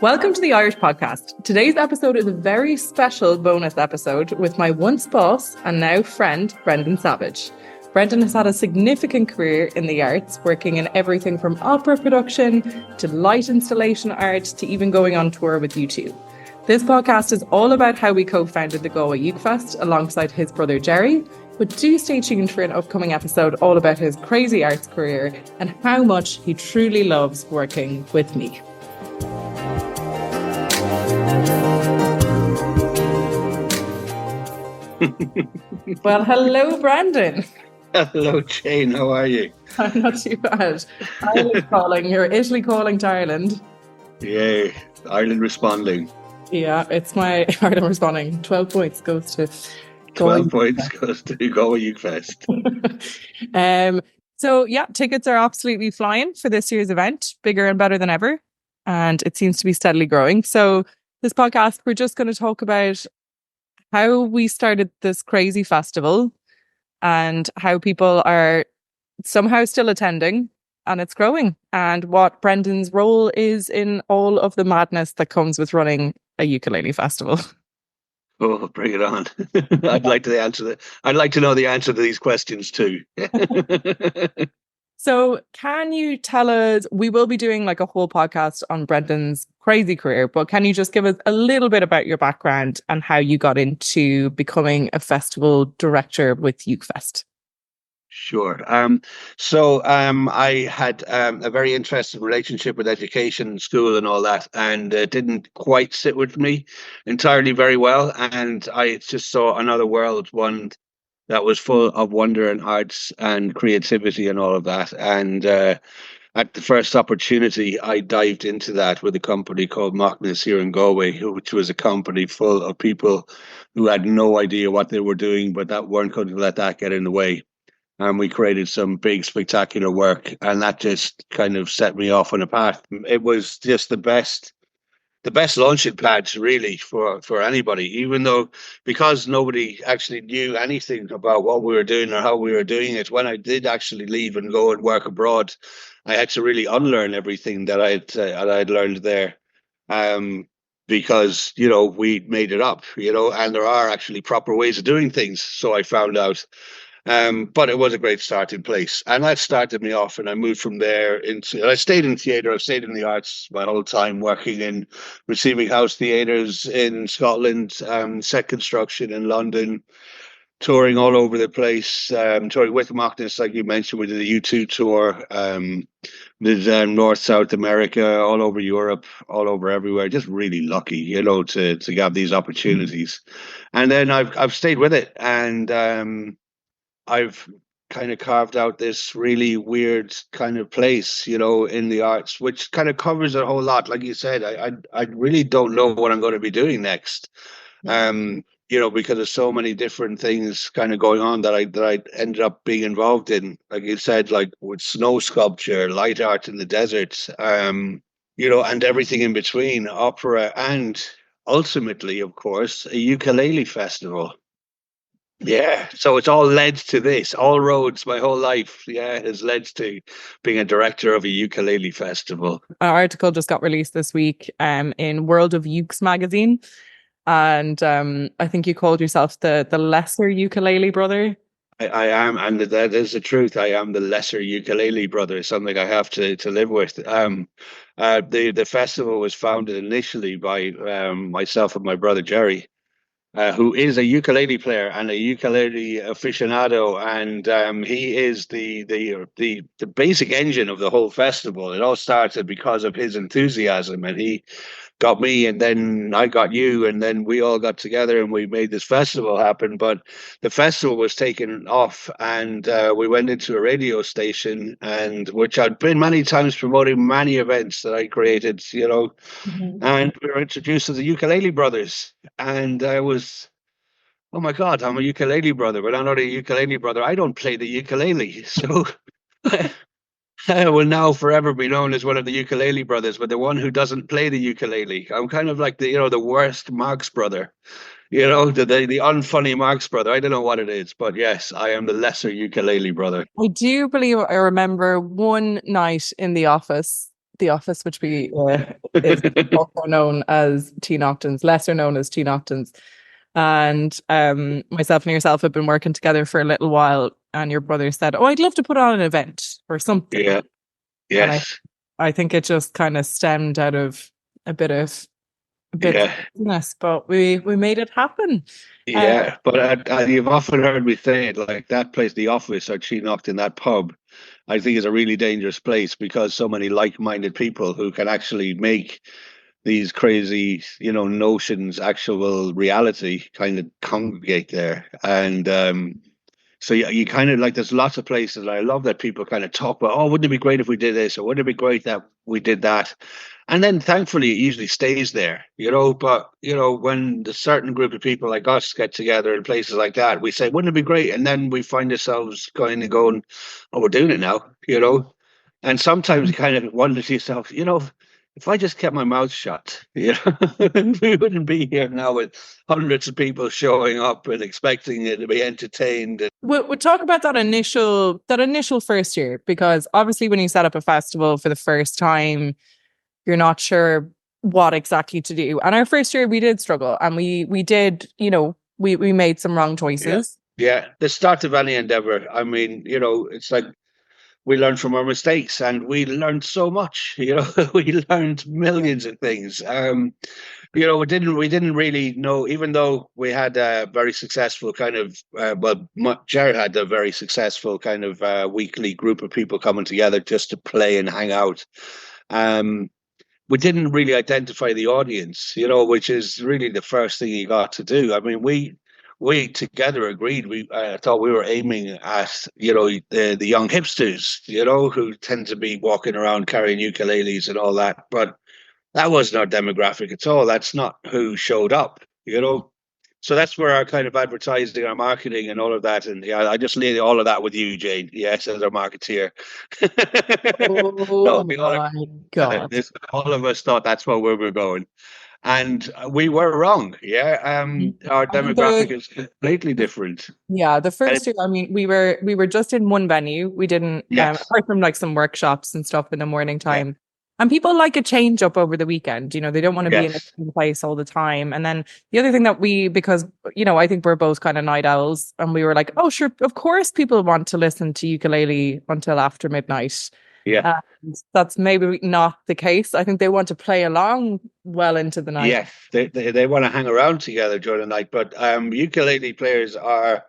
Welcome to the Irish Podcast. Today's episode is a very special bonus episode with my once boss and now friend, Brendan Savage. Brendan has had a significant career in the arts, working in everything from opera production to light installation art to even going on tour with U2. This podcast is all about how we co-founded the Galway Uke Fest alongside his brother Gerry, but do stay tuned for an upcoming episode all about his crazy arts career and how much he truly loves working with me. Well, hello, Brandon. Hello, Jane. How are you? I'm not too bad. Ireland calling. You're Italy calling to Ireland. Yay. Ireland responding. Yeah, it's my Ireland responding. 12 points goes to... 12 points goes to Galway Uke Fest. So, yeah, tickets are absolutely flying for this year's event. Bigger and better than ever. And it seems to be steadily growing. So this podcast, we're just going to talk about how we started this crazy festival and how people are somehow still attending and it's growing, and what Brendan's role is in all of the madness that comes with running a ukulele festival. Oh, bring it on. I'd like to know the answer to these questions too. So can you tell us, we will be doing like a whole podcast on Brendan's crazy career, but can you just give us a little bit about your background and how you got into becoming a festival director with Uke Fest? Sure. I had a very interesting relationship with education, school and all that, and it didn't quite sit with me entirely very well. And I just saw another world, one that was full of wonder and arts and creativity and all of that. And at the first opportunity, I dived into that with a company called Machness here in Galway, which was a company full of people who had no idea what they were doing, but that weren't going to let that get in the way. And we created some big, spectacular work, and that just kind of set me off on a path. It was just the best launching pads really for anybody, even though, because nobody actually knew anything about what we were doing or how we were doing it. When I did actually leave and go and work abroad, I had to really unlearn everything that I'd learned there, because we made it up, and there are actually proper ways of doing things. So I found out. But it was a great starting place, and that started me off, and I moved from there into, I stayed in theatre, I've stayed in the arts my whole time, working in receiving house theatres in Scotland, set construction in London, touring all over the place, touring with Machness, like you mentioned. We did a U2 tour, did North, South America, all over Europe, all over everywhere. Just really lucky, to have these opportunities. And then I've stayed with it, and I've kind of carved out this really weird kind of place, in the arts, which kind of covers a whole lot. Like you said, I really don't know what I'm going to be doing next, because there's so many different things kind of going on that I ended up being involved in. Like you said, like with snow sculpture, light art in the desert, and everything in between, opera, and ultimately, of course, a ukulele festival. Yeah, so it's all led to this. All roads, my whole life, has led to being a director of a ukulele festival. Our article just got released this week in World of Ukes magazine, and I think you called yourself the lesser ukulele brother. I am, and that is the truth. I am the lesser ukulele brother, something I have to live with. The festival was founded initially by myself and my brother Gerry, who is a ukulele player and a ukulele aficionado, and he is the basic engine of the whole festival. It all started because of his enthusiasm, and he got me, and then I got you, and then we all got together and we made this festival happen. But the festival was taken off, and we went into a radio station, and which I'd been many times promoting many events that I created, and we were introduced to the Ukulele Brothers, and I was, oh my God, I'm a ukulele brother, but I'm not a ukulele brother. I don't play the ukulele, so I will now forever be known as one of the ukulele brothers, but the one who doesn't play the ukulele. I'm kind of like the worst Marx brother, the unfunny Marx brother. I don't know what it is, but yes, I am the lesser ukulele brother. I do believe I remember one night in the office the office, which we is also known as Teen Octans, lesser known as Teen Octans. And myself and yourself have been working together for a little while. And your brother said, "Oh, I'd love to put on an event or something." Yeah. And Yes. I think it just kind of stemmed out of a bit of Yeah. business, but we made it happen. Uh, Yeah. But you've often heard me say it like that place, the office, or she knocked in that pub. I think is a really dangerous place because so many like-minded people who can actually make these crazy, notions actual reality kind of congregate there. And so you kind of like, there's lots of places. I love that people kind of talk about, oh, wouldn't it be great if we did this, or wouldn't it be great that we did that? And then thankfully it usually stays there, But when the certain group of people like us get together in places like that, we say, wouldn't it be great? And then we find ourselves going, oh, we're doing it now. And sometimes you kind of wonder to yourself, if I just kept my mouth shut, we wouldn't be here now with hundreds of people showing up and expecting it to be entertained. we'll talk about that initial first year, because obviously when you set up a festival for the first time, you're not sure what exactly to do. And our first year we did struggle, and we did, we made some wrong Yeah, choices. yeah. The start of any endeavor. I mean, it's like we learned from our mistakes, and we learned so much. We learned millions of things. We didn't really know, even though we had a very successful kind of Gerry had a very successful kind of weekly group of people coming together just to play and hang out. Um, we didn't really identify the audience, which is really the first thing you got to do. I mean, we together agreed. We thought we were aiming at the young hipsters, who tend to be walking around carrying ukuleles and all that. But that wasn't our demographic at all. That's not who showed up. So that's where our kind of advertising, our marketing, and all of that. And yeah, I just leave all of that with you, Jane. Yes, as our marketeer. Oh No, my God. all of us thought that's where we were going, and we were wrong. Yeah, our I think demographic is completely different. the And first year, I mean, we were just in one venue. We didn't, yes, apart from like some workshops and stuff in the morning yeah, time. And people like a change up over the weekend. They don't want to be in the yes, same place all the time. And then the other thing that because, I think we're both kind of night owls, and we were like, oh, sure, of course people want to listen to ukulele until after midnight. yeah. And that's maybe not the case. I think they want to play along well into the night. Yes, they want to hang around together during the night, but ukulele players are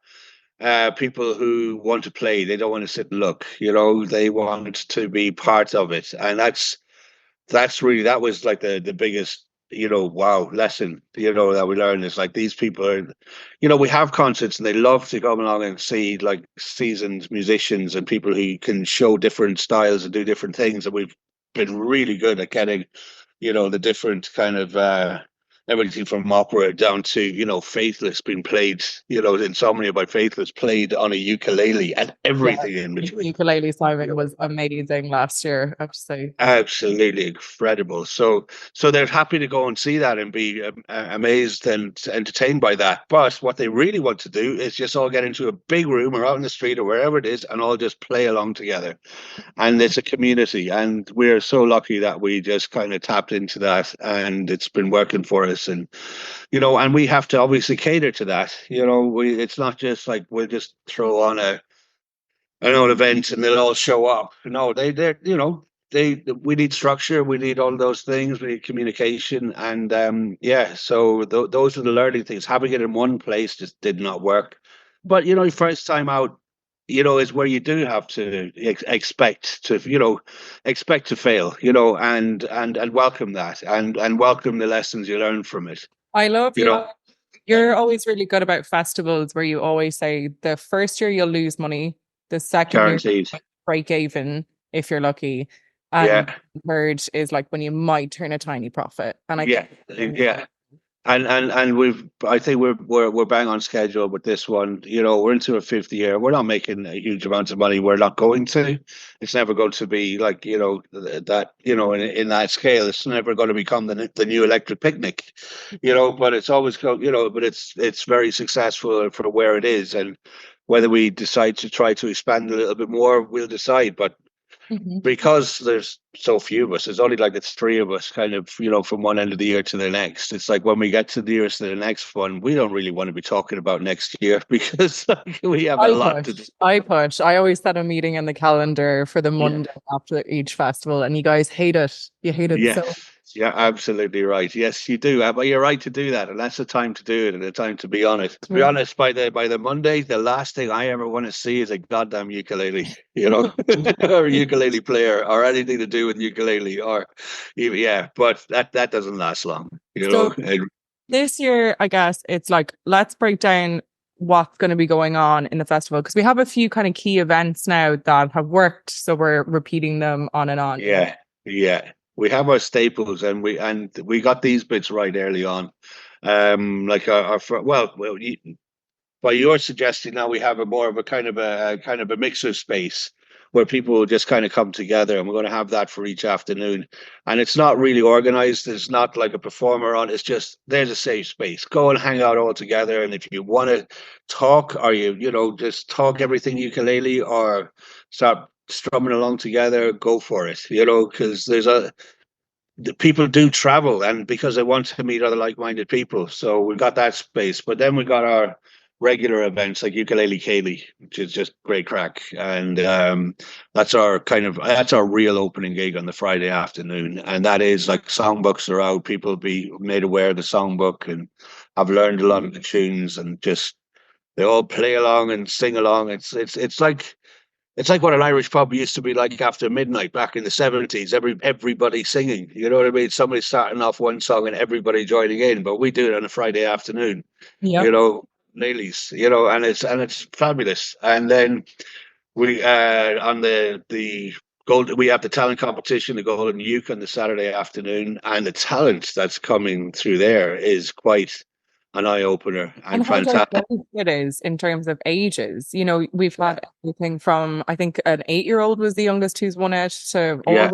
people who want to play. They don't want to sit and look. They want to be part of it, and that was like the biggest wow lesson that we learned is like these people are we have concerts and they love to come along and see like seasoned musicians and people who can show different styles and do different things, and we've been really good at getting the different kind of everything from opera down to Faithless being played, Insomnia by Faithless played on a ukulele, and Yeah, everything in between. ukulele Simon was amazing last year, I have to say. Absolutely incredible. So they're happy to go and see that and be amazed and entertained by that. But what they really want to do is just all get into a big room or out in the street or wherever it is and all just play along together. And it's a community, and we're so lucky that we just kind of tapped into that, and it's been working for us. And and we have to obviously cater to that. It's not just like we'll just throw on an old event and they'll all show up. No, we need structure, we need all those things, we need communication, and so those are the learning things. Having it in one place just did not work. But first time out, is where you do have to expect to fail, and welcome that, and welcome the lessons you learn from it. I love You you. know, You're always really good about festivals, where you always say the first year you'll lose money, the second year guaranteed. break even if you're lucky, and Yeah, the third is like when you might turn a tiny profit. And I yeah, think yeah. And I think we're bang on schedule with this one. We're into a fifth year. We're not making a huge amount of money. We're not going to. It's never going to be like that. In that scale, it's never going to become the new electric picnic. But it's always go. But it's very successful for where it is, and whether we decide to try to expand a little bit more, we'll decide. But Mhm. because there's so few of us, there's only like it's three of us kind of, from one end of the year to the next. It's like when we get to the years to the next one, we don't really want to be talking about next year because like, we have a I lot to do. push. I push. I always set a meeting in the calendar for the Yeah. Monday after each festival, and you guys hate it. You hate it Yeah. so. Yeah, absolutely right. Yes, you do. But you're right to do that, and that's the time to do it, and the time to be on it. To be honest, by the Monday, the last thing I ever want to see is a goddamn ukulele, or a ukulele player, or anything to do with ukulele, or yeah. But that doesn't last long, So this year, I guess it's like, let's break down what's going to be going on in the festival because we have a few kind of key events now that have worked. So we're repeating them on and on. Yeah, yeah. We have our staples, and we got these bits right early on. Like by your suggesting now we have a more of a kind of a mixer space where people will just kind of come together, and we're going to have that for each afternoon. And it's not really organized. It's not like a performer on. It's just there's a safe space. Go and hang out all together. And if you want to talk, or just talk everything ukulele, or start strumming along together, go for it. Because the people do travel, and because they want to meet other like-minded people. So we've got that space, but then we got our regular events like Ukulele Kaylee, which is just great crack, and that's our real opening gig on the Friday afternoon, and that is like songbooks are out. People be made aware of the songbook, and I've learned a lot of the tunes, and just they all play along and sing along. It's like what an Irish pub used to be like after midnight back in the 70s. Everybody singing, you know what I mean? Somebody starting off one song and everybody joining in. But we do it on a Friday afternoon, you Yep. know, ladies, and it's fabulous. And then we on the gold we have the talent competition, the Golden Uke on the Saturday afternoon, and the talent that's coming through there is quite an eye opener And and how fantastic. diverse it is in terms of ages. We've had everything from, I think, an 8-year-old was the youngest who's won it to all Yeah,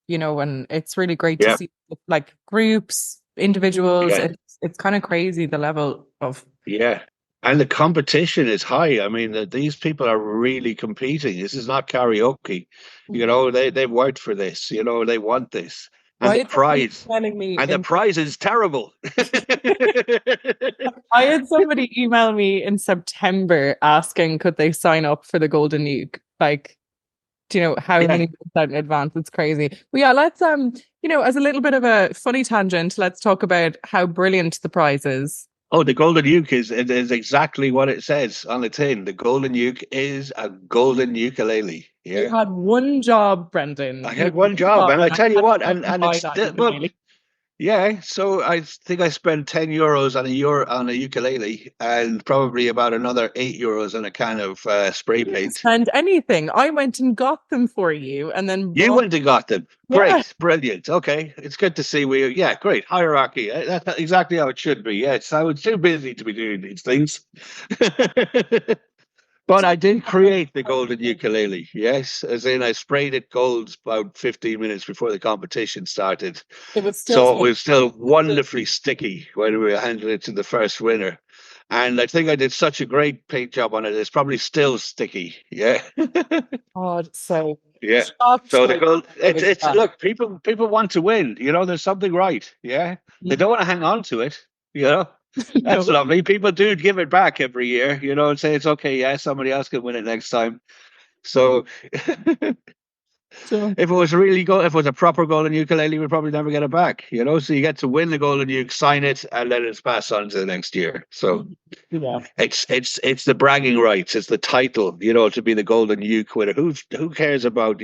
the, and it's really great to yeah, see like groups, individuals. yeah. It's kind of crazy the level of. Yeah. And the competition is high. I mean, these people are really competing. This is not karaoke. They've worked for this, they want this. And Why the is somebody prize, emailing me and the in prize is terrible. I had somebody email me in September asking could they sign up for the Golden Uke? Like, do you know how Yeah. many months out in advance? It's crazy. But yeah, let's as a little bit of a funny tangent, let's talk about how brilliant the prize is. Oh, the Golden Uke is exactly what it says on the tin. The Golden Uke is a golden ukulele. You Yeah. had one job, Brendan. I You had had one one job, job, and I and I tell you had to what, help you and buy it's that well, ukulele. yeah, so I think I spent €10 on a ukulele, and probably about another €8 on a can of spray You didn't paint. spend anything. I went and got them for you and then You bought. went and got them. Yeah. Great, brilliant. Okay, it's good to see yeah, great hierarchy. That's exactly how it should be. Yes, I was too busy to be doing these things. But I did create the golden ukulele. Yes, as in I sprayed it gold about 15 minutes before the competition started. It was still So it so. was still wonderfully sticky when we handed it to the first winner. And I think I did such a great paint job on it. It's probably still sticky. Yeah. God, so Yeah. shocked So the that goal it was it's that. look, people want to win. There's something right. Yeah. They Yeah. don't want to hang on to it. You know. That's No. lovely. People do give it back every year, and say it's okay, yeah, somebody else can win it next time. So So if it was a proper golden ukulele, we'd probably never get it back, So you get to win the golden uke, sign it, and then it's passed on to the next year. So yeah. it's the bragging rights, it's the title, to be the golden uke winner. Who cares about,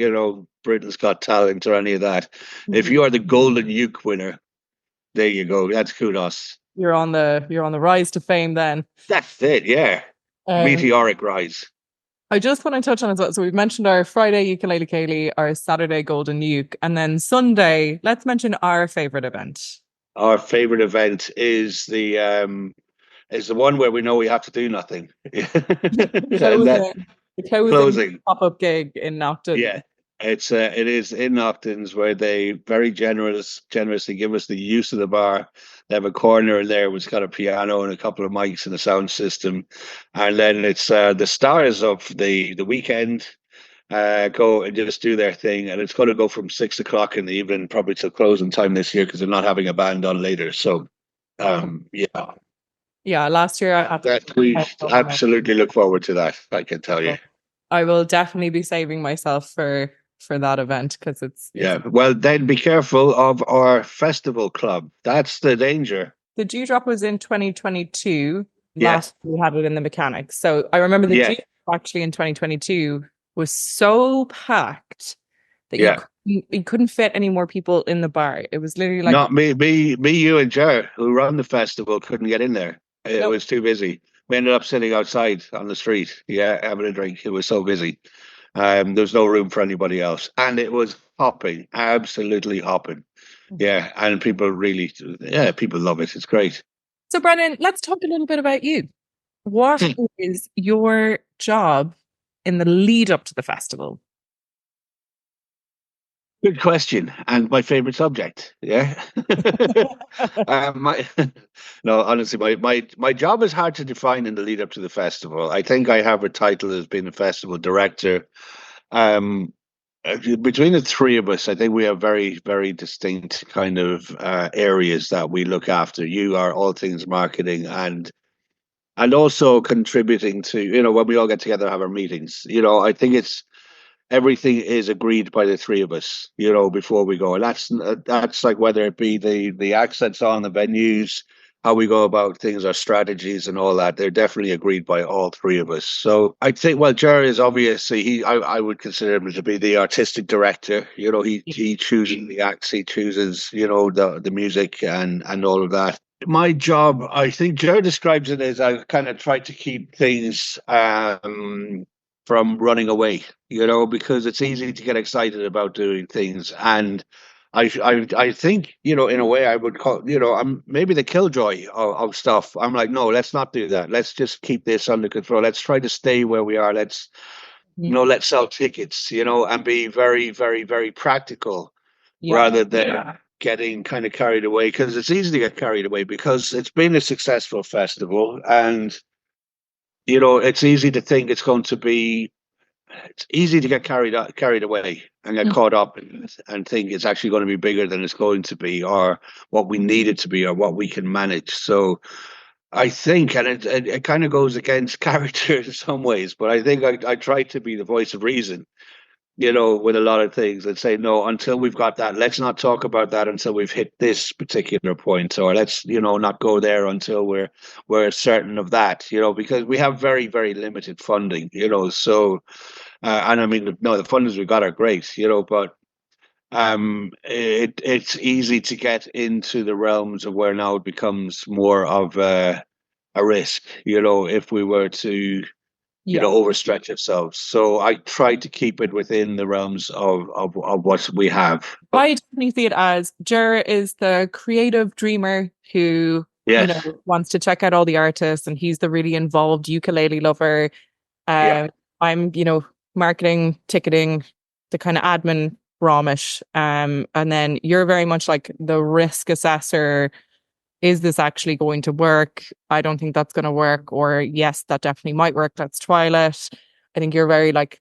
Britain's Got Talent or any of that? If Mhm. you are the golden uke winner, there you go. That's kudos. You're on the rise to fame then. That's it, yeah. Um Meteoric rise. I just want to touch on as well. So we've mentioned our Friday ukulele Kaylee, our Saturday Golden Uke, and then Sunday, let's mention our favorite event. Our favorite event is the one where we know we have to do nothing. And that Closing the closing closing. pop-up gig in Yeah. Nocton. It is in Noctons where they very generously give us the use of the bar. They have a corner in there which got a piano and a couple of mics and a sound system. And then it's the stars of the weekend. go and just do their thing. And it's going to go from 6 o'clock in the evening, probably till closing time this year because they're not having a band on later. So, yeah, Yeah, last year I had that we to. absolutely look forward to that. I can tell you. I will definitely be saving myself for that event because it's Yeah. Well, then be careful of our festival club. That's the danger. the Dewdrop was in 2022. Yeah. Last we had it in the mechanics. So I remember the Yeah. Dewdrop actually in 2022 was so packed that Yeah. you couldn't fit any more people in the bar. It was literally like Not me, you and Ger, who run the festival, couldn't get in there. It no. was too busy. We ended up sitting outside on the street, yeah, having a drink. It was so busy. There was no room for anybody else. And it was hopping, absolutely hopping. Yeah. And people really, yeah, people love it. It's great. So Brennan, let's talk a little bit about you. What is your job in the lead up to the festival? Good question, and my favorite subject. Yeah, my no, honestly, my job is hard to define in the lead up to the festival. I think I have a title as being a festival director. Um, Between the three of us, I think we have very, very distinct kind of areas that we look after. You are all things marketing and also contributing to, when we all get together and have our meetings. I think it's everything is agreed by the three of us, before we go. And that's like whether it be the accents on the venues, how we go about things, our strategies, and all that. They're definitely agreed by all three of us. So I think, well, Gerry is obviously I would consider him to be the artistic director. He chooses the acts, he chooses the music and all of that. My job, I think Gerry describes it as I kind of try to keep things from running away, because it's easy to get excited about doing things. And I think, in a way I would call, I'm maybe the killjoy of stuff. I'm like, no, let's not do that. Let's just keep this under control. Let's try to stay where we are. Let's sell tickets, and be very, very, very practical Yeah. rather than getting kind of carried away, because it's easy to get carried away because it's been a successful festival. And, it's easy to think it's easy to get carried away and get caught up and think it's actually going to be bigger than it's going to be, or what we need it to be, or what we can manage. So I think, and it kind of goes against character in some ways, but I think I try to be the voice of reason, with a lot of things, and say, no, until we've got that, let's not talk about that until we've hit this particular point, or let's, not go there until we're certain of that, because we have very, very limited funding, so and I mean, no, the funders we got are great, but it's easy to get into the realms of where now it becomes more of a risk, if we were to overstretch ourselves. So I try to keep it within the realms of what we have. I definitely see it as Jer is the creative dreamer who, Yes. wants to check out all the artists, and he's the really involved ukulele lover. Yeah. I'm, marketing, ticketing, the kind of admin Romish. And then you're very much like the risk assessor. Is this actually going to work? I don't think that's going to work. Or yes, that definitely might work. Let's try it. I think you're very like,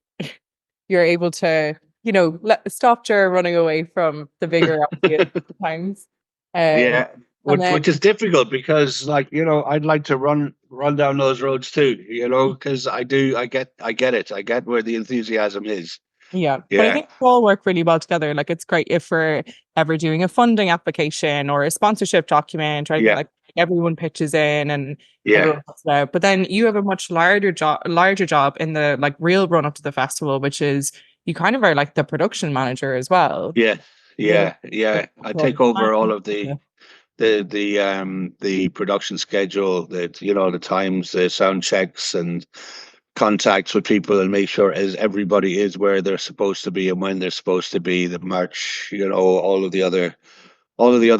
you're able to, stop Jer running away from the bigger ideas at times. Yeah. And Which is difficult because, like, I'd like to run down those roads too, because I get it. I get where the enthusiasm is. yeah, but I Yeah. think we all work really well together. Like it's great if we're ever doing a funding application or a sponsorship document or anything Yeah. like everyone pitches in and Yeah. everyone puts it out. But then you have a much larger job in the like real run up to the festival, which is you kind of are like the production manager as well. Yeah. You know, Yeah. Yeah. I all take the over all time. of the production schedule, the times, the sound checks and contacts with people, and make sure as everybody is where they're supposed to be and when they're supposed to be, the march, all of the other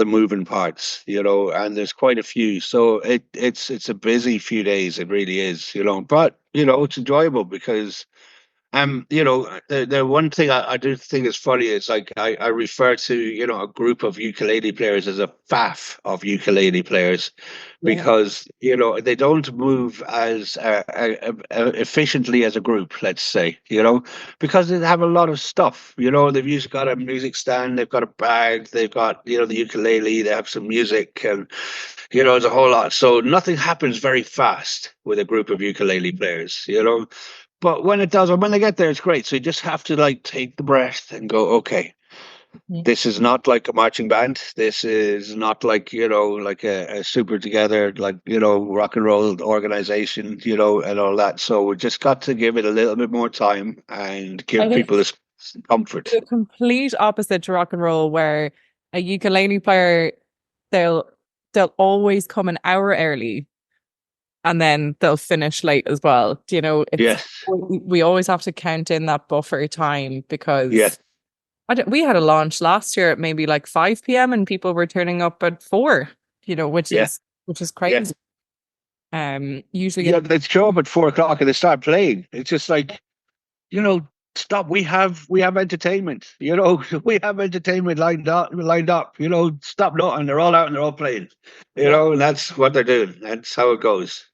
moving parts, and there's quite a few. So it's a busy few days. It really is, but it's enjoyable because The one thing I do think is funny is like I refer to, a group of ukulele players as a faff of ukulele players Yeah. because, they don't move as efficiently as a group, let's say, because they have a lot of stuff, they've usually got a music stand, they've got a bag, they've got, the ukulele, they have some music and, there's a whole lot. So nothing happens very fast with a group of ukulele players, but when it does, or when they get there, it's great. So you just have to like take the breath and go, okay, Mhm. this is not like a marching band. This is not like, like a super together, like, rock and roll organization, and all that. So we just got to give it a little bit more time and I give think people this comfort. the complete opposite to rock and roll, where a ukulele player, they'll they'll always come an hour early and then they'll finish late as well. Do you know, it's Yes, we always have to count in that buffer time because yes, we had a launch last year at maybe like 5 p.m. and people were turning up at 4, yeah, which is yeah. crazy. Usually Yeah, they show up at 4 o'clock and they start playing. It's just like, you know, stop. We have entertainment. We have entertainment lined up. Stop nothing. They're all out and they're all playing. And that's what they're doing. That's how it goes.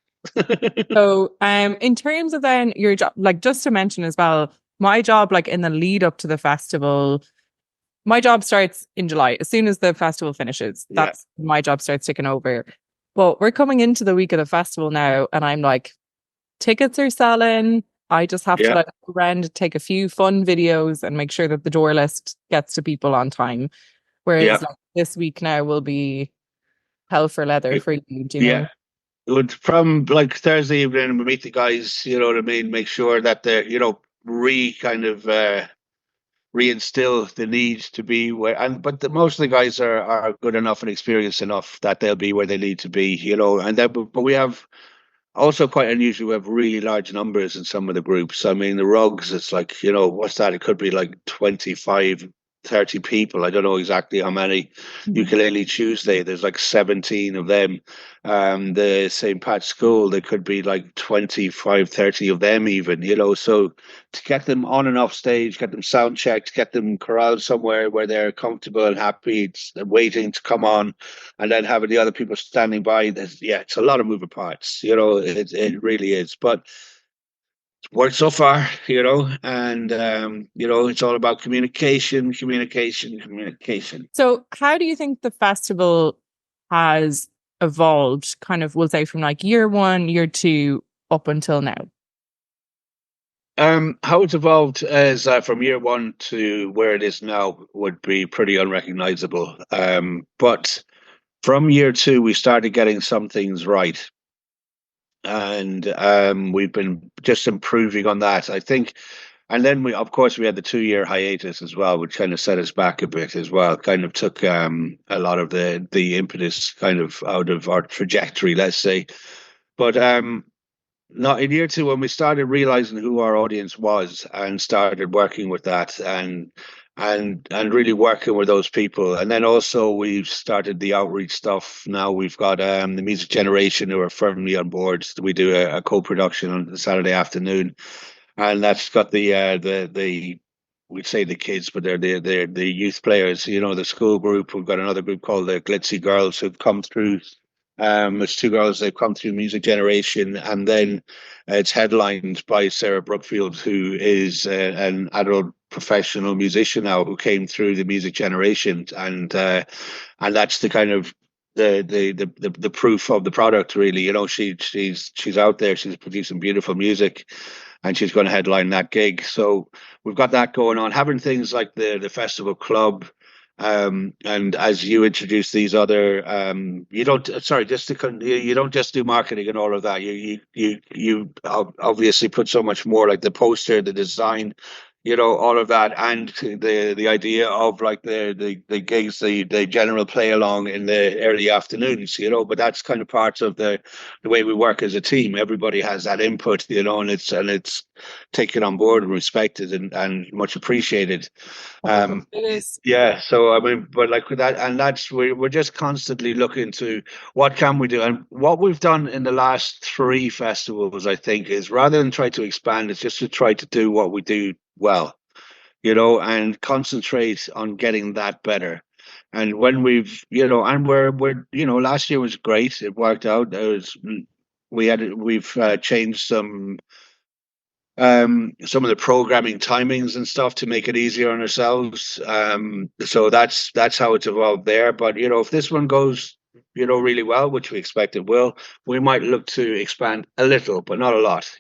so in terms of then your job, like just to mention as well, my job like in the lead up to the festival, my job starts in July. As soon as the festival finishes, Yeah, that's my job starts taking over. But we're coming into the week of the festival now, and I'm like, tickets are selling. I just have to yeah, like go around, take a few fun videos, and make sure that the door list gets to people on time. yeah, Whereas like this week now will be hell for leather for you, do you yeah. know? From like Thursday evening, we meet the guys. You know what I mean. Make sure that they're kind of reinstill the need to be where but most of the guys are good enough and experienced enough that they'll be where they need to be, and then but we have also quite unusual. We have really large numbers in some of the groups. I mean, the rugs, it's like, what's that? It could be like 25, 30 people. I don't know exactly how many. Mhm. Ukulele Tuesday, there's like 17 of them. The St. Pat's School, there could be like 25, 30 of them even, So to get them on and off stage, get them sound checked, get them corralled somewhere where they're comfortable and happy, waiting to come on and then having the other people standing by. It's a lot of moving parts. It really is. But it's worked so far, and it's all about communication, communication, communication. So, how do you think the festival has evolved, kind of, we'll say from like year one, year two, up until now? How it's evolved is from year one to where it is now would be pretty unrecognizable. But from year two, we started getting some things right, and we've been just improving on that. I think. And then of course, we had the 2 year hiatus as well, which kind of set us back a bit as well. Kind of took a lot of the impetus kind of out of our trajectory, let's say. But not in year two, when we started realizing who our audience was and started working with that and really working with those people. And then also we've started the outreach stuff. Now we've got the music generation who are firmly on board. We do a co-production on Saturday afternoon, and that's got the we'd say the kids, but they're the youth players. The school group. We've got another group called the Glitzy Girls who've come through. It's two girls. They've come through Music Generation, and then it's headlined by Sarah Brookfield, who is an adult professional musician now, who came through the Music Generation, and that's the kind of the proof of the product, really. She's out there. She's producing beautiful music, and she's going to headline that gig. So we've got that going on. Having things like the festival club, and as you introduce these other, you don't. Sorry, you don't just do marketing and all of that. You obviously put so much more, like the poster, the design. all of that, and the idea of like the gigs, the general play along in the early afternoons, but that's kind of part of the way we work as a team. Everybody has that input, and it's taken on board and respected and much appreciated. It is. Yeah, so I mean, but like with that, and that's we're just constantly looking to what can we do, and what we've done in the last three festivals, I think, is rather than try to expand, it's just to try to do what we do well, and concentrate on getting that better. And when and last year was great. It worked out. We've changed some of the programming timings and stuff to make it easier on ourselves. So that's how it's evolved there. But if this one goes, really well, which we expect it will, we might look to expand a little, but not a lot.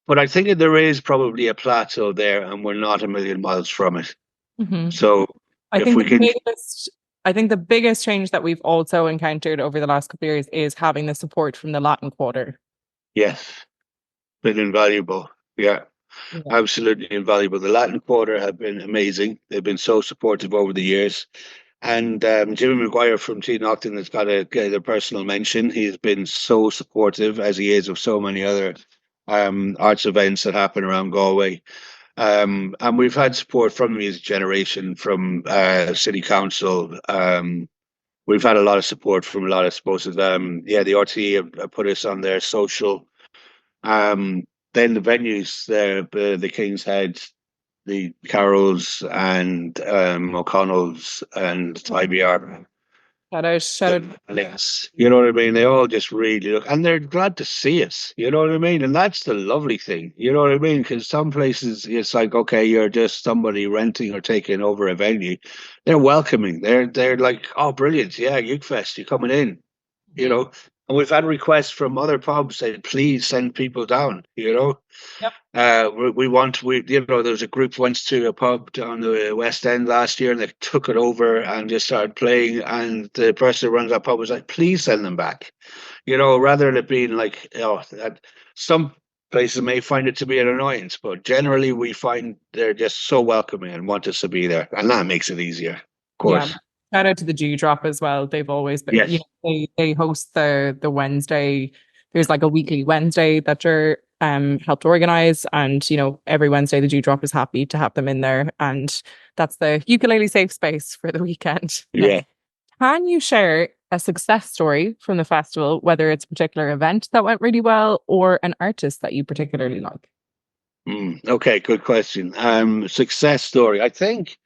But I think there is probably a plateau there, and we're not a million miles from it. Mm-hmm. So I if think we can, the biggest change that we've also encountered over the last couple of years is having the support from the Latin Quarter. yes, been invaluable. Yeah. Yeah. Absolutely invaluable. The Latin Quarter have been amazing. They've been so supportive over the years. And Jimmy Maguire from T Nocton has got to get a personal mention. He's been so supportive, as he is of so many other arts events that happen around Galway. And we've had support from the music generation, from City Council. We've had a lot of support from a lot of, I suppose, the RTE have put us on their social. Then the venues, the King's Head, the Carol's, and O'Connell's, and IBR. Shout out. Yes, you know what I mean? They all just really look, and they're glad to see us, you know what I mean? And that's the lovely thing, you know what I mean? Because some places it's like, okay, you're just somebody renting or taking over a venue. They're welcoming. They're like, oh, brilliant. Yeah, Uke Fest, you're coming in, you know? And we've had requests from other pubs saying, please send people down, Yep. There was a group went to a pub down the West End last year, and they took it over and just started playing. And the person who runs that pub was like, please send them back, rather than it being like, some places may find it to be an annoyance, but generally we find they're just so welcoming and want us to be there. And that makes it easier, of course. Yeah. Shout out to the G Drop as well. They've always been, Yes. They host the Wednesday. There's like a weekly Wednesday that you're helped organize, and every Wednesday the G Drop is happy to have them in there, and that's the ukulele safe space for the weekend. Yeah. Can you share a success story from the festival, whether it's a particular event that went really well or an artist that you particularly like? Okay, good question. Success story. I think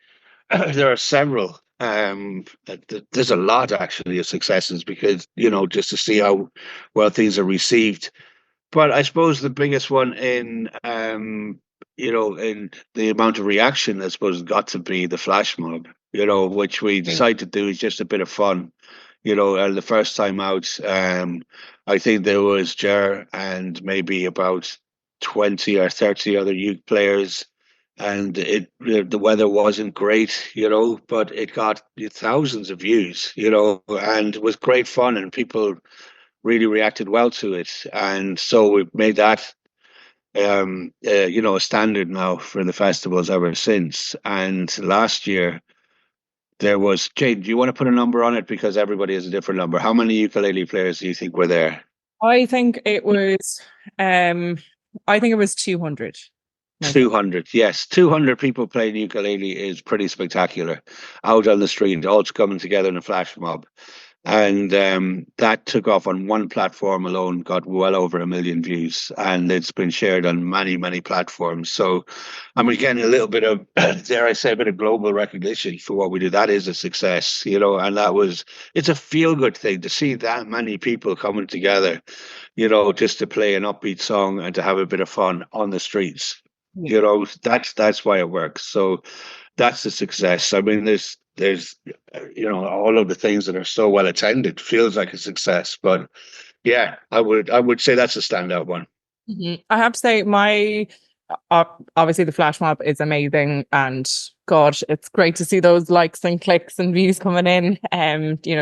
there are several. There's a lot actually of successes because just to see how well things are received. But I suppose the biggest one in in the amount of reaction, I suppose, got to be the flash mob. Which we decided to do is just a bit of fun. The first time out, I think there was Gerry and maybe about 20 or 30 other youth players, and the weather wasn't great, but it got thousands of views, and it was great fun, and people really reacted well to it, and so we've made that a standard now for the festivals ever since. And last year there was, Jade, do you want to put a number on it, because everybody has a different number? How many ukulele players do you think were there? I think it was 200. 200, yes. 200 people playing ukulele is pretty spectacular, out on the street, all coming together in a flash mob. And that took off on one platform alone, got well over 1 million views, and it's been shared on many, many platforms. So I'm getting a little bit of, dare I say, a bit of global recognition for what we do. That is a success, and it's a feel-good thing to see that many people coming together, just to play an upbeat song and to have a bit of fun on the streets. Yeah. That's why it works. So that's a success. I mean, there's all of the things that are so well attended feels like a success. But yeah, I would say that's a standout one. Mm-hmm. I have to say, obviously the flash mob is amazing, and God, it's great to see those likes and clicks and views coming in,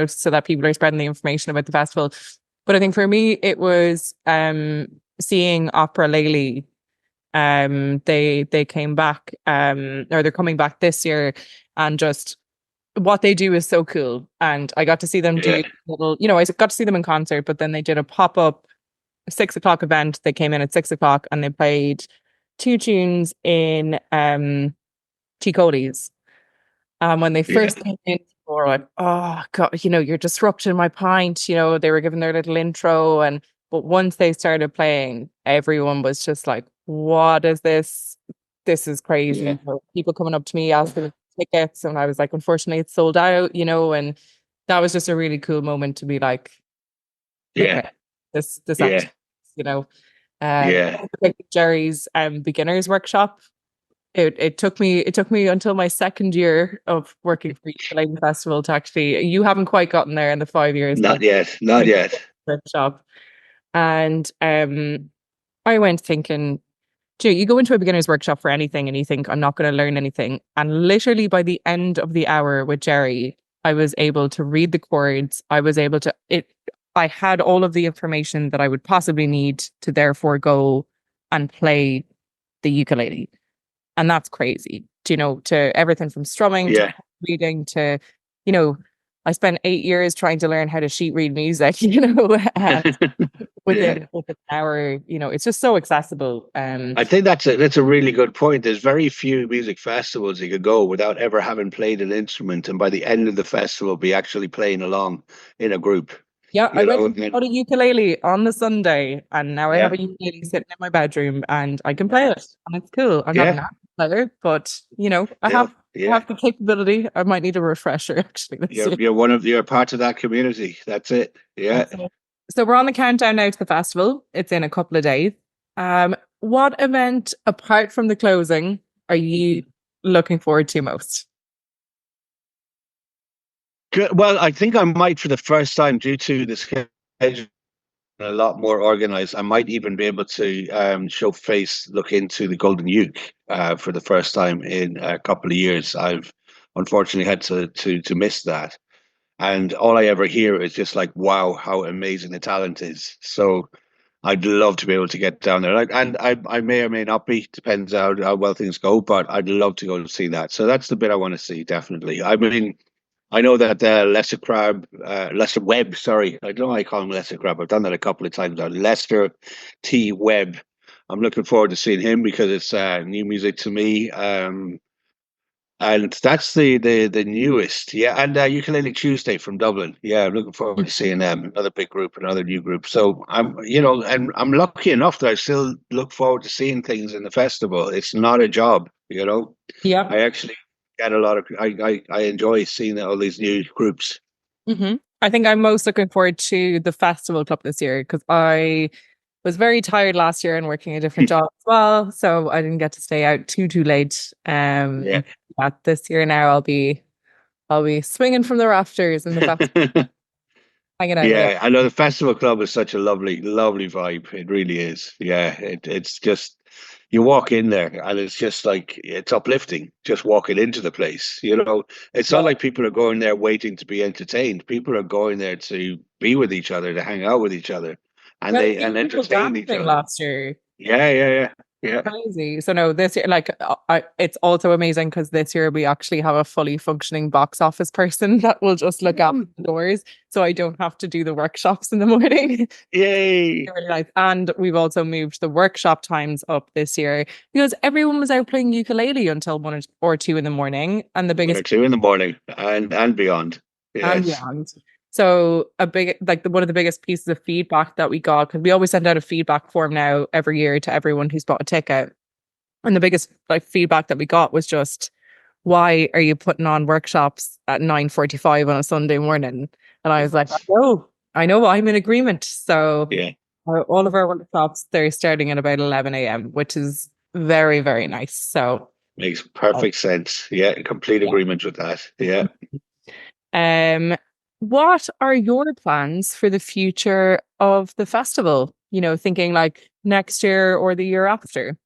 so that people are spreading the information about the festival. But I think for me, it was seeing Opera Lely They came back, or they're coming back this year, and just what they do is so cool. And I got to see them Yeah. do little, I got to see them in concert, but then they did a pop-up 6 o'clock event. They came in at 6 o'clock and they played two tunes in T Cody's. When they Yeah. first came in, people were like, "Oh God, you're disrupting my pint." They were giving their little intro, and but once they started playing, everyone was just like, "What is this? This is Yeah. crazy." People coming up to me asking for tickets, and I was like, "Unfortunately, it's sold out." And that was just a really cool moment to be like, Yeah. "Okay, this Yeah. actually, you know." Um, Yeah. like Gerry's beginners workshop. It took me until my second year of working for Ukulele Festival to actually. You haven't quite gotten there in the 5 years, but Not yet. Not yet. workshop. And I went thinking, you go into a beginner's workshop for anything and you think, I'm not going to learn anything. And literally by the end of the hour with Gerry, I was able to read the chords. I had all of the information that I would possibly need to therefore go and play the ukulele. And that's crazy. To everything from strumming to Yeah. reading to, you know, I spent 8 years trying to learn how to sheet read music, and Yeah. within an hour, it's just so accessible. I think that's a really good point. There's very few music festivals you could go without ever having played an instrument, and by the end of the festival, be actually playing along in a group. Yeah, I You went know, and bought a ukulele on the Sunday, and now I have yeah, a ukulele sitting in my bedroom, and I can play it, and it's cool. I'm not an yeah, apt player, but I no, have I yeah. have the capability. I might need a refresher actually this year. You're part of that community. That's it. Yeah. That's it. So we're on the countdown now to the festival. It's in a couple of days. What event, apart from the closing, are you looking forward to most? Good. Well, I think I might for the first time due to the schedule a lot more organized. I might even be able to show face, look into the Golden Uke for the first time in a couple of years. I've unfortunately had to miss that. And all I ever hear is just like, wow, how amazing the talent is. So I'd love to be able to get down there. And I may or may not be, depends how well things go, but I'd love to go and see that. So that's the bit I want to see, definitely. I mean, I know that Lesser Webb, sorry, I don't know why I call him Lesser Crab. I've done that a couple of times now. Lester T. Webb. I'm looking forward to seeing him because it's new music to me. And that's the newest, yeah. And Ukulele Tuesday from Dublin, yeah. I'm looking forward to seeing them. Another big group, another new group. So and I'm lucky enough that I still look forward to seeing things in the festival. It's not a job. Yeah. I actually get a lot of. I enjoy seeing all these new groups. I think I'm most looking forward to the festival club this year because I was very tired last year and working a different job as well, so I didn't get to stay out too late. Yeah. But this year now I'll be swinging from the rafters in the festival, hanging out with Yeah, I know the festival club is such a lovely, lovely vibe. It really is. Yeah, it's just you walk in there and it's just like it's uplifting just walking into the place. It's not everyone. like people are going there waiting to be entertained. People are going there to be with each other, to hang out with each other, and Yeah, they even and people entertain each dancing other. last year. Yeah, yeah, yeah, yeah. Crazy. So no, this year, like, it's also amazing because this year we actually have a fully functioning box office person that will just look after the doors, so I don't have to do the workshops in the morning. Yay! Really nice. And we've also moved the workshop times up this year because everyone was out playing ukulele until 1 or 2 in the morning, and the One or biggest two in the morning and beyond. and Yes. beyond. So a big like one of the biggest pieces of feedback that we got, because we always send out a feedback form now every year to everyone who's bought a ticket. And the biggest feedback that we got was just, why are you putting on workshops at 9:45 on a Sunday morning? And I was like, I know, I'm in agreement. So Yeah. all of our workshops, they're starting at about 11 a.m., which is very, very nice. So Makes uh, perfect sense. Yeah, complete yeah. agreement with that. Yeah. Um, what are your plans for the future of the festival? Thinking like next year or the year after.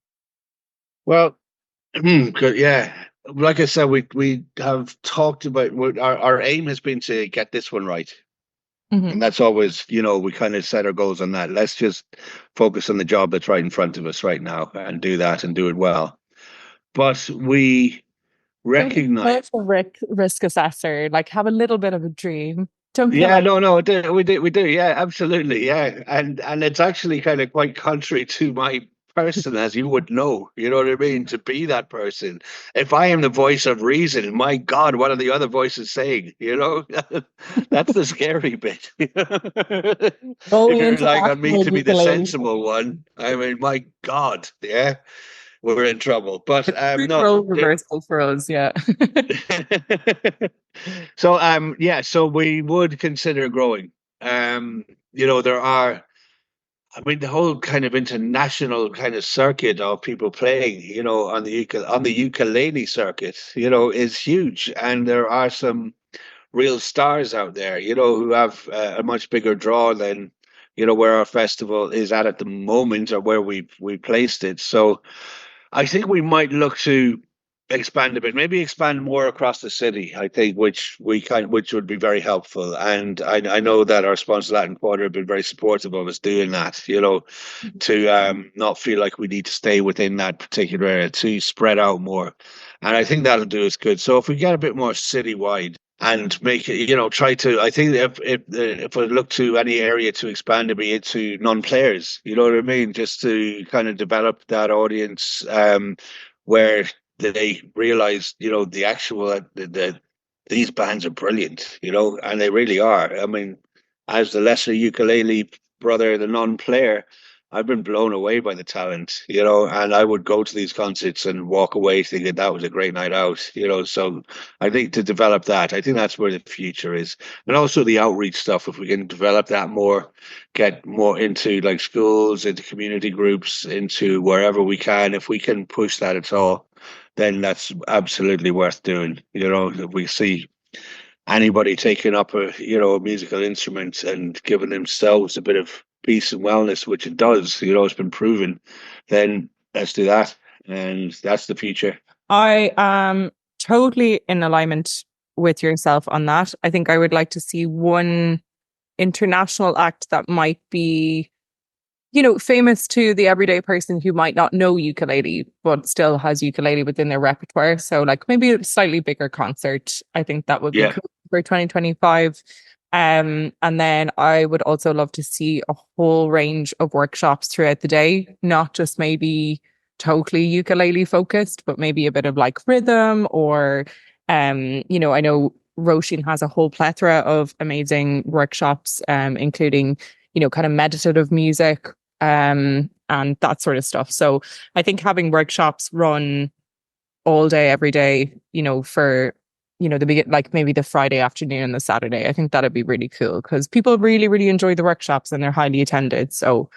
Well, good. Yeah. Like I said, we have talked about our aim has been to get this one right. Hmm. And that's always, we kind of set our goals on that. Let's just focus on the job that's right in front of us right now and do that and do it well. But we Don't be recognize. such a risk assessor. Like, have a little bit of a dream. Don't feel Yeah, like, no, we do, yeah, absolutely, yeah, and it's actually kind of quite contrary to my person, as you would know, you know what I mean, to be that person. If I am the voice of reason, my God, what are the other voices saying? That's the scary bit. If going you're into relying on me national to be the ukulele. sensible one, I mean, my God, yeah, we're in trouble. But It's true no. role reversal for us, yeah. So yeah, so we would consider growing. Um, there are, I mean, the whole kind of international kind of circuit of people playing, on the ukulele circuit, is huge, and there are some real stars out there, who have a much bigger draw than where our festival is at the moment, or where we placed it. So I think we might look to expand a bit, maybe expand more across the city. I think, which would be very helpful. And I know that our sponsor Latin Quarter have been very supportive of us doing that. To not feel like we need to stay within that particular area, to spread out more. And I think that'll do us good. So if we get a bit more citywide and make it, try to. I think if I look to any area to expand, it be into non-players. You know what I mean? Just to kind of develop that audience, where they realize, the actual these bands are brilliant, and they really are. I mean, as the lesser ukulele brother, the non-player, I've been blown away by the talent, and I would go to these concerts and walk away thinking that was a great night out, So I think to develop that, I think that's where the future is. And also the outreach stuff, if we can develop that more, get more into like schools, into community groups, into wherever we can, if we can push that at all, then that's absolutely worth doing. If we see anybody taking up a musical instrument and giving themselves a bit of peace and wellness, which it does, it's been proven, then let's do that. And that's the future. I am totally in alignment with yourself on that. I think I would like to see one international act that might be, famous to the everyday person who might not know ukulele, but still has ukulele within their repertoire. So, like, maybe a slightly bigger concert. I think that would be Yeah. cool for 2025. And then I would also love to see a whole range of workshops throughout the day, not just maybe totally ukulele focused, but maybe a bit of like rhythm or, I know Roshin has a whole plethora of amazing workshops, including, kind of meditative music, and that sort of stuff. So I think having workshops run all day, every day, for, like maybe the Friday afternoon and the Saturday, I think that'd be really cool because people really, really enjoy the workshops and they're highly attended. So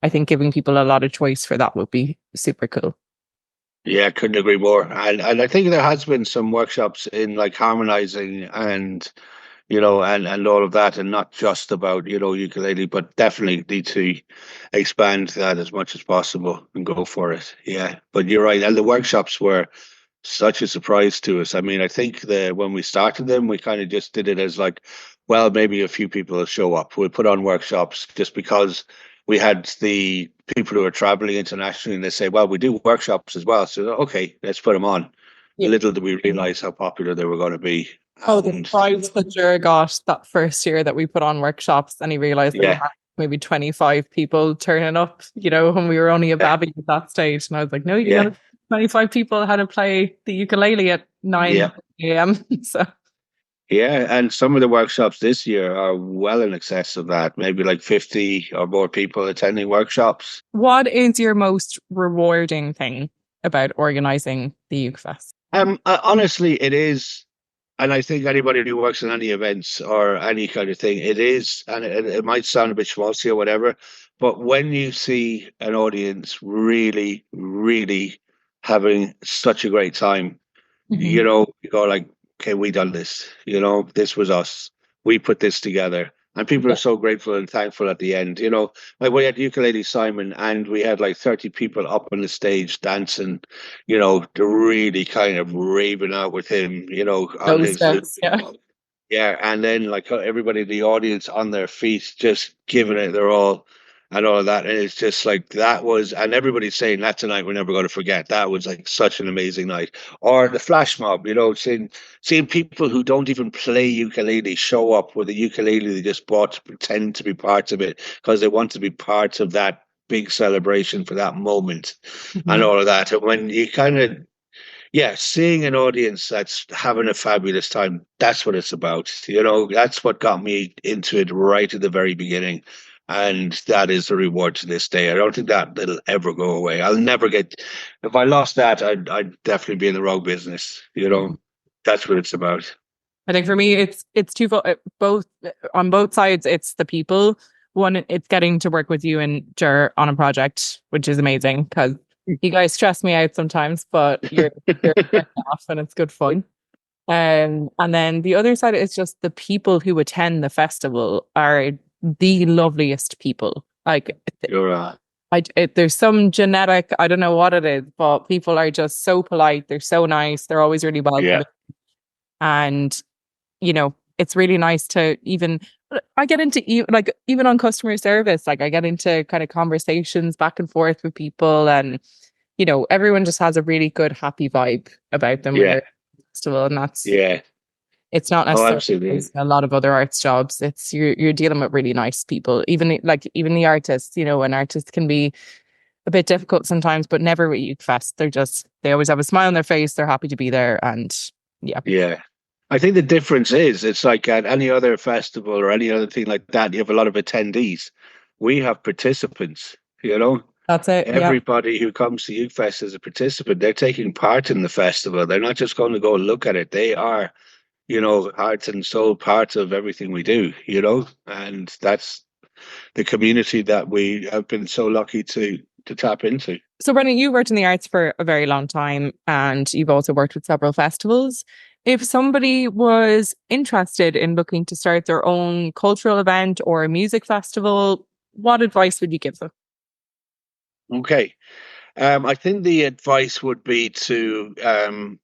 I think giving people a lot of choice for that would be super cool. Yeah, couldn't agree more. And I think there has been some workshops in like harmonizing and and all of that, and not just about, ukulele, but definitely need to expand that as much as possible and go for it. Yeah. But you're right. And the workshops were such a surprise to us. I mean, I think when we started them, we kind of just did it as like, well, maybe a few people will show up. We'll put on workshops just because we had the people who are traveling internationally, and they say, well, we do workshops as well. So, okay, let's put them on. Yeah. Little did we realize how popular they were going to be. Oh, the And surprise that Gerry got that first year that we put on workshops, and he realized that we yeah, had maybe 25 people turning up, when we were only a yeah, baby at that stage. And I was like, no, you yeah, got 25 people how to play the ukulele at yeah. 9 a.m. So, Yeah, and some of the workshops this year are well in excess of that, maybe like 50 or more people attending workshops. what is your most rewarding thing about organizing the Uke Fest? Honestly, it is, and I think anybody who works in any events or any kind of thing, it is, and it might sound a bit schmaltzy or whatever, but when you see an audience really, really having such a great time, Mhm. you go like, okay, we done this. This was us. We put this together. And people are Yeah. so grateful and thankful at the end. Like we had Ukulele Simon, and we had like 30 people up on the stage dancing, they're really kind of raving out with him, on Those his little, steps, yeah. Yeah, and then like everybody in the audience on their feet, just giving it their all, and all of that. And it's just like that was, and everybody's saying that tonight we're never going to forget. That was like such an amazing night. Or the flash mob, seeing people who don't even play ukulele show up with a ukulele they just bought to pretend to be parts of it because they want to be part of that big celebration for that moment and Mhm. all of that. And when you kind of yeah, seeing an audience that's having a fabulous time, that's what it's about. That's what got me into it right at the very beginning. And that is the reward to this day. I don't think that it'll ever go away. I'll never get, if I lost that, I'd definitely be in the wrong business. That's what it's about. I think for me, it's twofold. Both on both sides, it's the people. One, it's getting to work with you and Jer on a project, which is amazing because you guys stress me out sometimes, but you're off and it's good fun. And then the other side is just the people who attend the festival are the loveliest people. Like, You're there's some genetic, I don't know what it is, but people are just so polite. They're so nice. They're always really yeah, welcoming. And it's really nice to even I get into like even on customer service, like I get into kind of conversations back and forth with people, and everyone just has a really good, happy vibe about them when they're yeah, at the festival, and yeah. it's not Oh, necessarily absolutely. a lot of other arts jobs. It's you're dealing with really nice people, even the artists. An artist can be a bit difficult sometimes, but never with Uke Fest. They always have a smile on their face. They're happy to be there, and yeah, Yeah. I think the difference is it's like at any other festival or any other thing like that, you have a lot of attendees. We have participants, you know. that's it. Yeah. Everybody who comes to Youth Fest is a participant. They're taking part in the festival. They're not just going to go and look at it. They are, heart and soul part of everything we do, and that's the community that we have been so lucky to tap into. So, Brendan, you worked in the arts for a very long time and you've also worked with several festivals. If somebody was interested in looking to start their own cultural event or a music festival, what advice would you give them? Okay. I think the advice would be to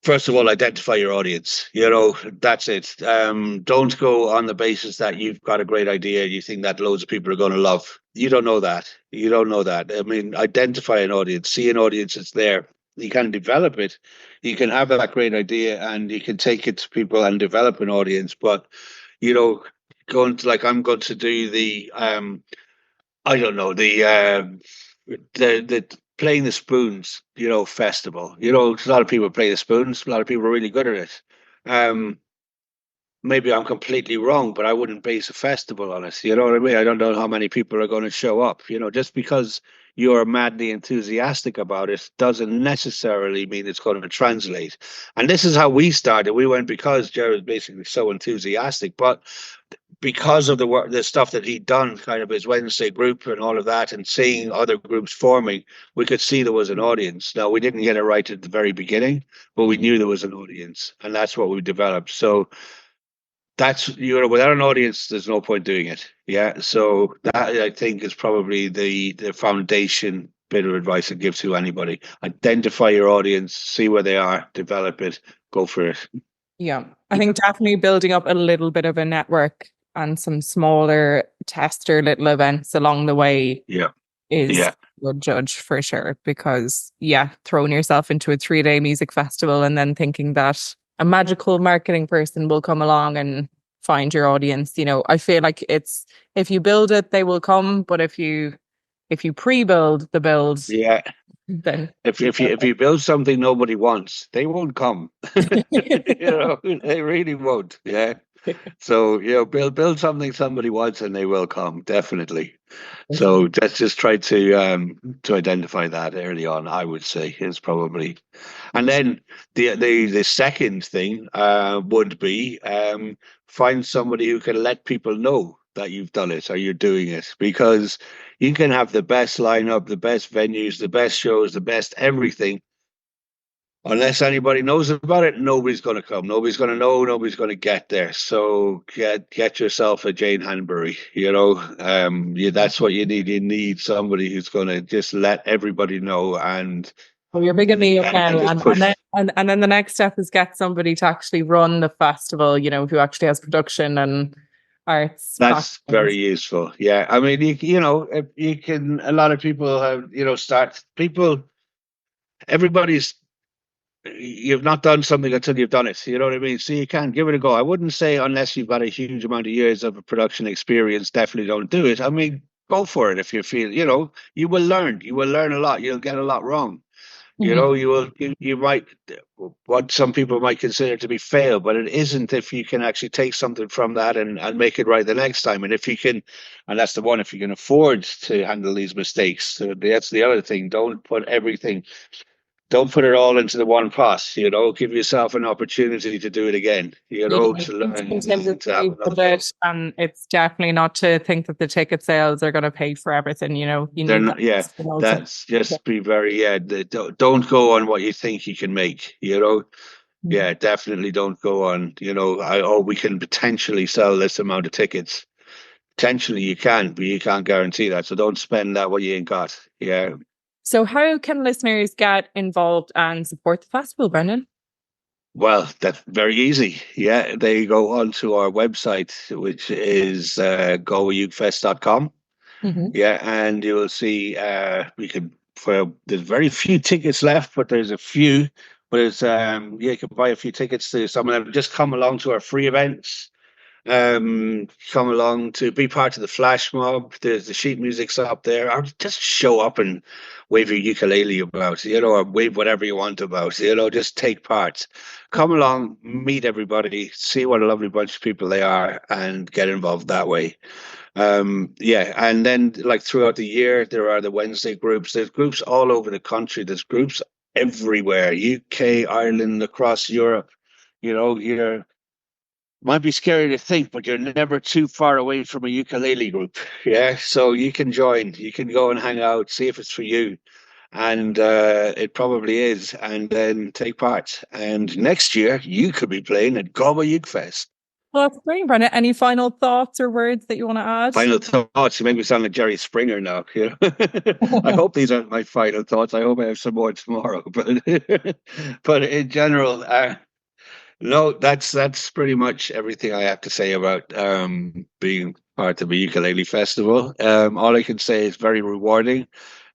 first of all, identify your audience. That's it. Don't go on the basis that you've got a great idea. You think that loads of people are going to love. You don't know that. You don't know that. I mean, identify an audience, see an audience that's there. You can develop it. You can have that great idea and you can take it to people and develop an audience. But, you know, going to like, I'm going to do I don't know, the playing the spoons, festival. A lot of people play the spoons. A lot of people are really good at it. Um, Maybe I'm completely wrong, but I wouldn't base a festival on it. You know what I mean? I don't know how many people are going to show up. Just because you're madly enthusiastic about it doesn't necessarily mean it's going to translate. And this is how we started. We went because Jared was basically so enthusiastic, but because of the work, the stuff that he'd done, kind of his Wednesday group and all of that, and seeing other groups forming, we could see there was an audience. Now, we didn't get it right at the very beginning, but we knew there was an audience, and that's what we developed. So that's without an audience, there's no point doing it. Yeah. So that I think is probably the foundation bit of advice I give to anybody. Identify your audience, see where they are, develop it, go for it. Yeah, I think definitely building up a little bit of a network and some smaller tester little events along the way Yeah. is Yeah. a good judge for sure. Because, yeah, throwing yourself into a 3-day music festival and then thinking that a magical marketing person will come along and find your audience, I feel like it's if you build it, they will come. But if you pre-build the build, Yeah. then If you build something nobody wants, they won't come. They really won't. Yeah. So build something somebody wants, and they will come definitely. So let's just try to identify that early on. I would say is probably, and then the second thing would be find somebody who can let people know that you've done it or you're doing it, because you can have the best lineup, the best venues, the best shows, the best everything. Unless anybody knows about it, nobody's going to come. Nobody's going to know. Nobody's going to get there. So get yourself a Jane Hanbury. That's what you need. You need somebody who's going to just let everybody know and oh, you're big at me and now, just and push. And then the next step is get somebody to actually run the festival, who actually has production and arts That's very backgrounds. useful. Yeah. I mean, you know, if you can, a lot of people have, everybody's, you've not done something until you've done it. You know what I mean? So you can give it a go. I wouldn't say unless you've got a huge amount of years of production experience, definitely don't do it. I mean, go for it if you feel, you will learn. You will learn a lot. You'll get a lot wrong. Mhm. You might, what some people might consider to be fail, but it isn't if you can actually take something from that and make it right the next time. And if you can, and that's the one, if you can afford to handle these mistakes. So that's the other thing. Don't put it all into the one pot, give yourself an opportunity to do it again, Yeah, to it's learn sometimes and it's to have very another go. budget, and it's definitely not to think that the ticket sales are going to pay for everything. You They're need that not, yeah, to know some. that's just be very, yeah, don't go on what you think you can make, Mhm. Yeah, definitely don't go on, we can potentially sell this amount of tickets. Potentially you can, but you can't guarantee that. So don't spend that what you ain't got. Yeah. So, how can listeners get involved and support the festival, Brendan? Well, that's very easy. Yeah, they go onto our website, which is galwayukefest.com. Hmm. Yeah, and you will see there's very few tickets left, but there's a few. But it's you can buy a few tickets to some of them. Just come along to our free events. Come along to be part of the flash mob. There's the sheet music's up there. Or just show up and wave your ukulele about, or wave whatever you want about, just take part. Come along, meet everybody, see what a lovely bunch of people they are, and get involved that way. Yeah, and then like throughout the year, there are the Wednesday groups. There's groups all over the country. There's groups everywhere, UK, Ireland, across Europe. You're might be scary to think, but you're never too far away from a ukulele group. Yeah, so you can join. You can go and hang out, see if it's for you, and it probably is, and then take part. And next year, you could be playing at Galway Uke Fest. Well, that's great, Brendan. Any final thoughts or words that you want to Final thoughts. You make me sound like Jerry Springer now. I add? hope these aren't my final thoughts. I hope I have some more tomorrow. But in general, no, that's pretty much everything I have to say about being part of a ukulele festival. All I can say is very rewarding.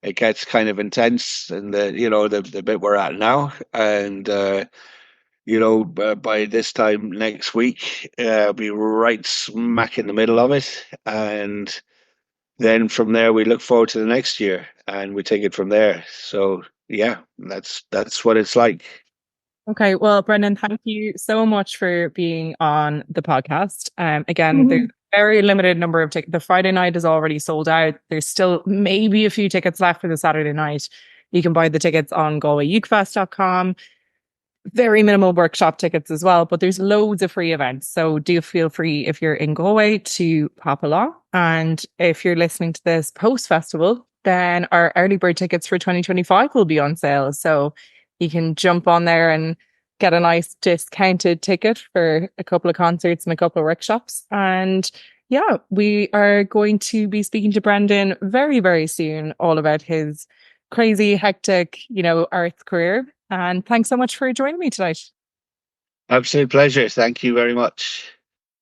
It gets kind of intense, and the bit we're at now, and by this time next week, I'll be right smack in the middle of it, and then from there we look forward to the next year, and we take it from there. So yeah, that's what it's like. Okay, well, Brendan, thank you so much for being on the podcast. Again, there's a very limited number of tickets. The Friday night is already sold out. There's still maybe a few tickets left for the Saturday night. You can buy the tickets on galwayukefest.com. Very minimal workshop tickets as well, but there's loads of free events. So do feel free if you're in Galway to pop along. And if you're listening to this post festival, then our early bird tickets for 2025 will be on sale. So you can jump on there and get a nice discounted ticket for a couple of concerts and a couple of workshops. And yeah, we are going to be speaking to Brendan very, very soon all about his crazy, hectic, arts career. And thanks so much for joining me tonight. Absolute pleasure. Thank you very much.